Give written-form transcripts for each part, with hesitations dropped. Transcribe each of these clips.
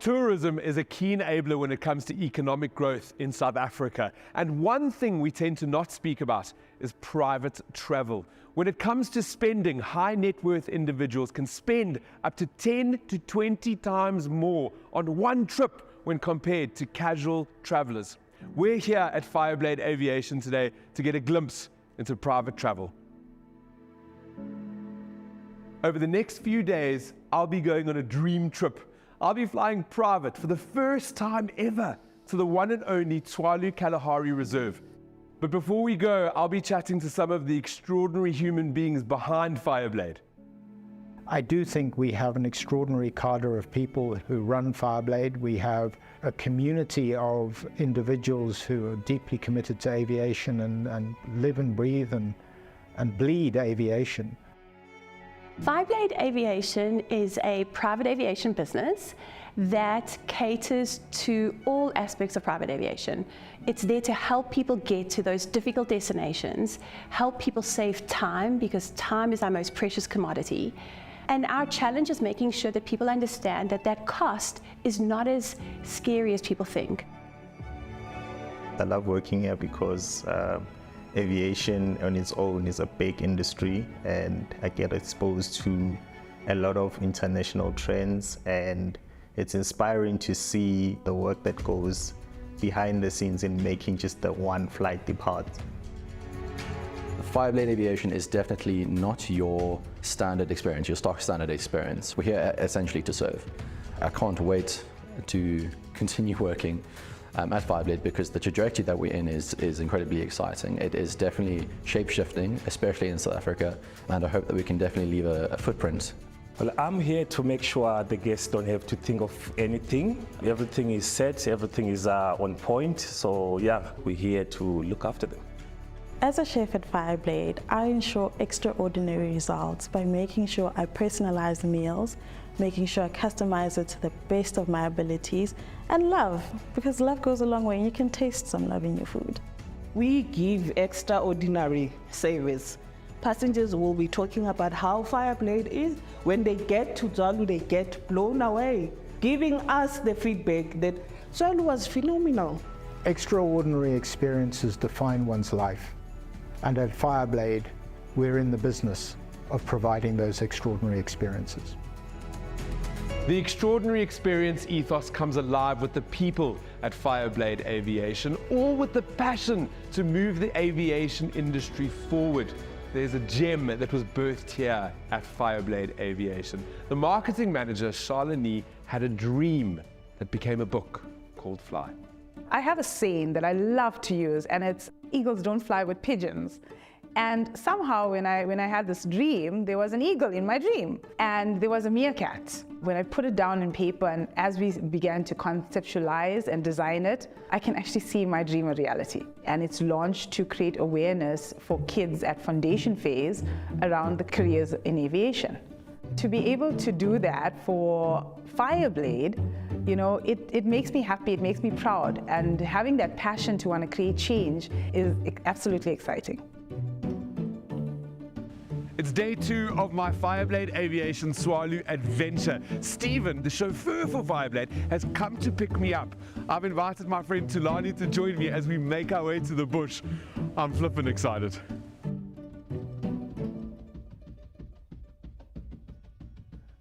Tourism is a key enabler when it comes to economic growth in South Africa. And one thing we tend to not speak about is private travel. When it comes to spending, high net worth individuals can spend up to 10 to 20 times more on one trip when compared to casual travelers. We're here at Fireblade Aviation today to get a glimpse into private travel. Over the next few days, I'll be going on a dream trip. I'll be flying private for the first time ever to the one and only Tswalu Kalahari Reserve. But before we go, I'll be chatting to some of the extraordinary human beings behind Fireblade. I do think we have an extraordinary cadre of people who run Fireblade. We have a community of individuals who are deeply committed to aviation and live and breathe and bleed aviation. Fireblade Aviation is a private aviation business that caters to all aspects of private aviation. It's there to help people get to those difficult destinations, help people save time, because time is our most precious commodity. And our challenge is making sure that people understand that that cost is not as scary as people think. I love working here because aviation on its own is a big industry, and I get exposed to a lot of international trends, and it's inspiring to see the work that goes behind the scenes in making just the one flight depart. Fireblade Aviation is definitely not your standard experience, your stock standard experience. We're here essentially to serve. I can't wait to continue working at Fireblade because the trajectory that we're in is incredibly exciting. It is definitely shape-shifting, especially in South Africa, and I hope that we can definitely leave a footprint. Well, I'm here to make sure the guests don't have to think of anything. Everything is set, everything is on point, so yeah, we're here to look after them. As a chef at Fireblade, I ensure extraordinary results by making sure I personalize the meals, making sure I customize it to the best of my abilities, and love, because love goes a long way and you can taste some love in your food. We give extraordinary service. Passengers will be talking about how Fireblade is. When they get to Tswalu, they get blown away, giving us the feedback that Tswalu was phenomenal. Extraordinary experiences define one's life. And at Fireblade, we're in the business of providing those extraordinary experiences. The extraordinary experience ethos comes alive with the people at Fireblade Aviation, all with the passion to move the aviation industry forward. There's a gem that was birthed here at Fireblade Aviation. The marketing manager, Shalini, had a dream that became a book called Fly. I have a saying that I love to use, and it's eagles don't fly with pigeons. And somehow when I had this dream, there was an eagle in my dream, and there was a meerkat. When I put it down in paper, and as we began to conceptualize and design it, I can actually see my dream a reality. And it's launched to create awareness for kids at foundation phase around the careers in aviation. To be able to do that for Fireblade, you know, it makes me happy, it makes me proud, and having that passion to want to create change is absolutely exciting. It's day 2 of my Fireblade Aviation Tswalu adventure. Stephen, the chauffeur for Fireblade, has come to pick me up. I've invited my friend Tulani to join me as we make our way to the bush. I'm flippin' excited.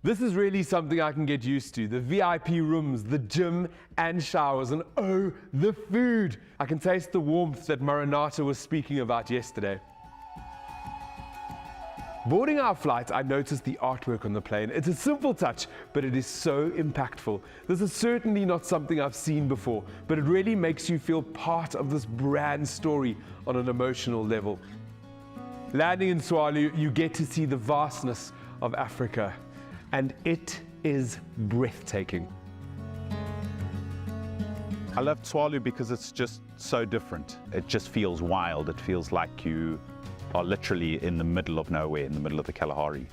This is really something I can get used to. The VIP rooms, the gym and showers, and oh, the food. I can taste the warmth that Marinata was speaking about yesterday. Boarding our flight, I noticed the artwork on the plane. It's a simple touch, but it is so impactful. This is certainly not something I've seen before, but it really makes you feel part of this brand story on an emotional level. Landing in Tswalu, you get to see the vastness of Africa, and it is breathtaking. I love Tswalu because it's just so different. It just feels wild. It feels like you are literally in the middle of nowhere, in the middle of the Kalahari.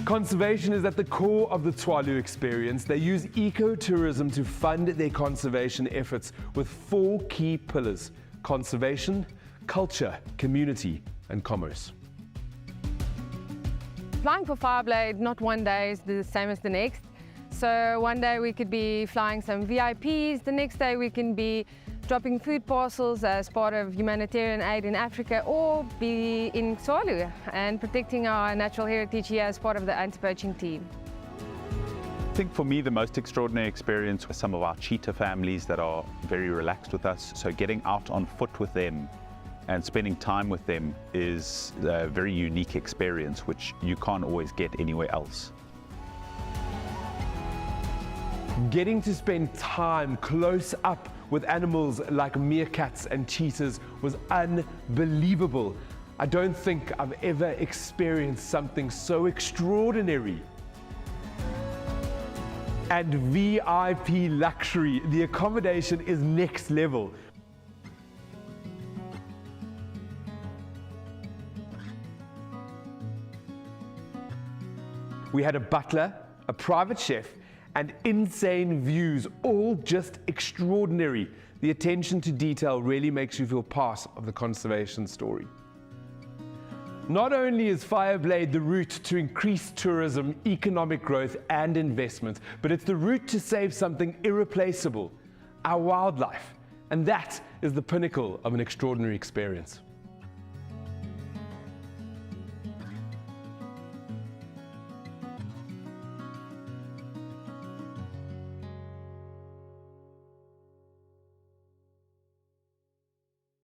Conservation is at the core of the Tswalu experience. They use ecotourism to fund their conservation efforts with 4 key pillars: conservation, culture, community, and commerce. Flying for Fireblade, not one day is the same as the next. So one day we could be flying some VIPs, the next day we can be dropping food parcels as part of humanitarian aid in Africa, or be in Tswalu and protecting our natural heritage here as part of the anti-poaching team. I think for me the most extraordinary experience was some of our cheetah families that are very relaxed with us. So getting out on foot with them and spending time with them is a very unique experience which you can't always get anywhere else. Getting to spend time close up with animals like meerkats and cheetahs was unbelievable. I don't think I've ever experienced something so extraordinary. And VIP luxury, the accommodation is next level. We had a butler, a private chef, and insane views, all just extraordinary. The attention to detail really makes you feel part of the conservation story. Not only is Fireblade the route to increase tourism, economic growth and investment, but it's the route to save something irreplaceable, our wildlife. And that is the pinnacle of an extraordinary experience.